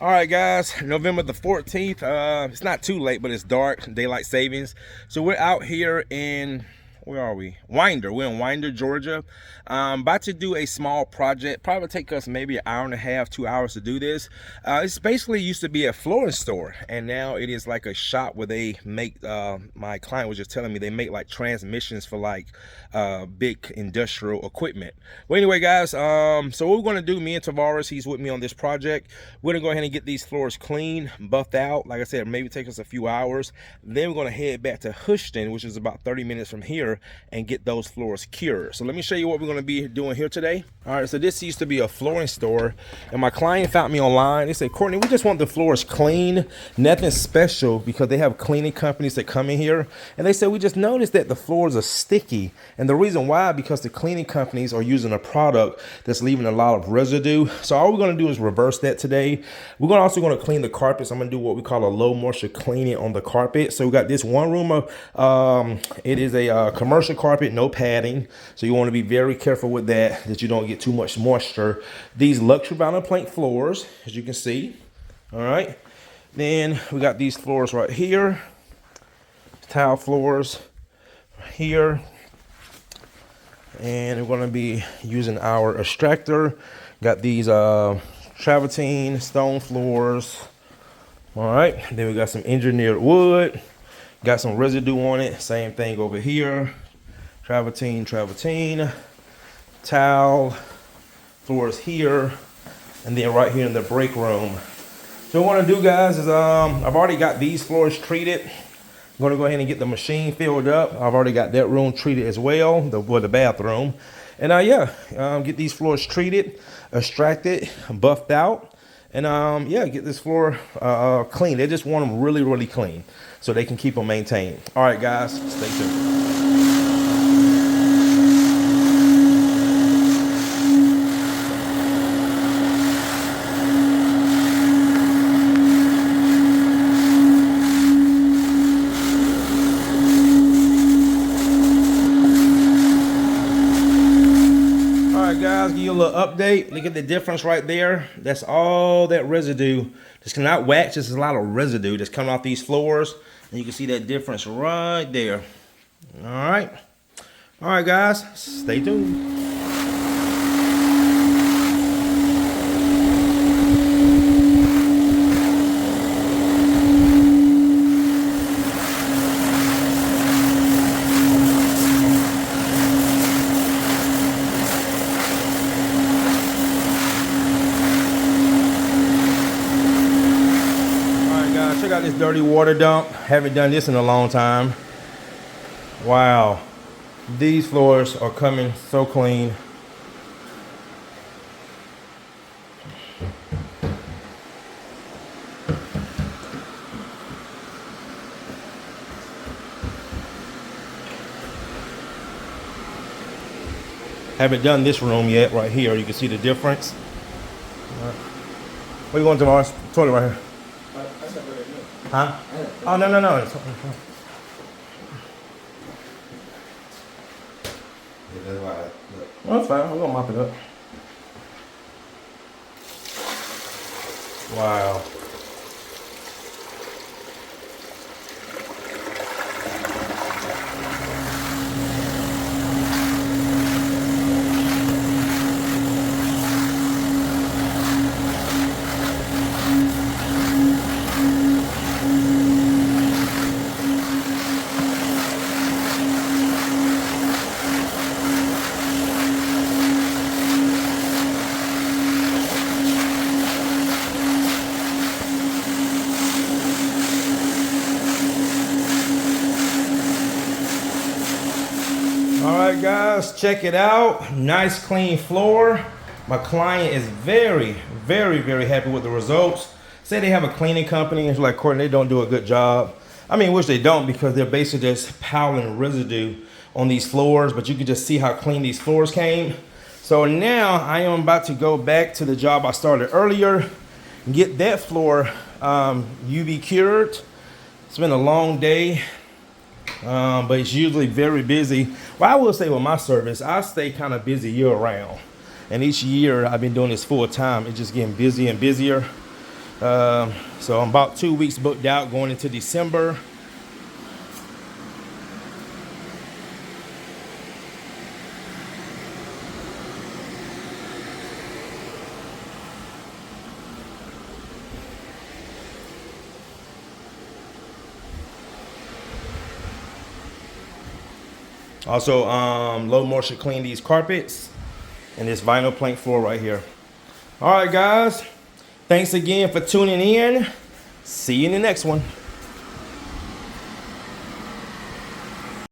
All right, guys, November the 14th. It's not too late, but it's dark, daylight savings. So we're out here in, where are we? Winder. We're in Winder, Georgia. About to do a small project. Probably take us maybe an hour and a half, 2 hours to do this. It's basically used to be a flooring store, and now it is like a shop where they make, my client was just telling me, they make like transmissions for like big industrial equipment. Well, anyway, guys, so what we're gonna do, me and Tavares, he's with me on this project. We're gonna go ahead and get these floors clean, buffed out. Like I said, maybe take us a few hours. Then we're gonna head back to Houston, which is about 30 minutes from here, and get those floors cured. So let me show you what we're gonna be doing here today. All right, so this used to be a flooring store, and my client found me online. They said, Courtney, we just want the floors clean, nothing special, because they have cleaning companies that come in here. And they said, we just noticed that the floors are sticky. And the reason why, because the cleaning companies are using a product that's leaving a lot of residue. So all we're gonna do is reverse that today. We're also gonna clean the carpets. I'm gonna do what we call a low moisture cleaning on the carpet. So we got this one room of, it is a commercial carpet, no padding. So you wanna be very careful with that you don't get too much moisture. These luxury vinyl plank floors, as you can see. All right. Then we got these floors right here. Tile floors right here. And we're going to be using our extractor. Got these travertine stone floors. All right. Then we got some engineered wood. Got some residue on it. Same thing over here. Travertine. Tile floors here, and then right here in the break room. So what I want to do, guys, is I've already got these floors treated. I'm going to go ahead and get the machine filled up. I've already got that room treated as well, the bathroom. And get these floors treated, extracted, buffed out, and get this floor clean. They just want them really, really clean so they can keep them maintained. All right, guys, stay tuned. Guys, give you a little update. Look at the difference right there. That's all that residue. Just not wax, just a lot of residue that's coming off these floors. And you can see that difference right there. All right, guys, stay tuned. Check out this dirty water dump. Haven't done this in a long time. Wow. These floors are coming so clean. Haven't done this room yet right here. You can see the difference. Where you going to, Mars? Toilet right here. Huh? Oh, no. Yeah, that's why. Well, that's fine. We're gonna mop it up. Wow. All right, guys, check it out. Nice clean floor. My client is very, very, very happy with the results. Say they have a cleaning company and it's like, Courtney, they don't do a good job. I mean, which they don't, because they're basically just piling residue on these floors, but you can just see how clean these floors came. So now I am about to go back to the job I started earlier and get that floor UV cured. It's been a long day. But it's usually very busy. Well, I will say with my service, I stay kind of busy year round. And each year I've been doing this full time. It's just getting busier and busier. So I'm about 2 weeks booked out going into December. Also, low moisture clean these carpets and this vinyl plank floor right here. All right, guys. Thanks again for tuning in. See you in the next one.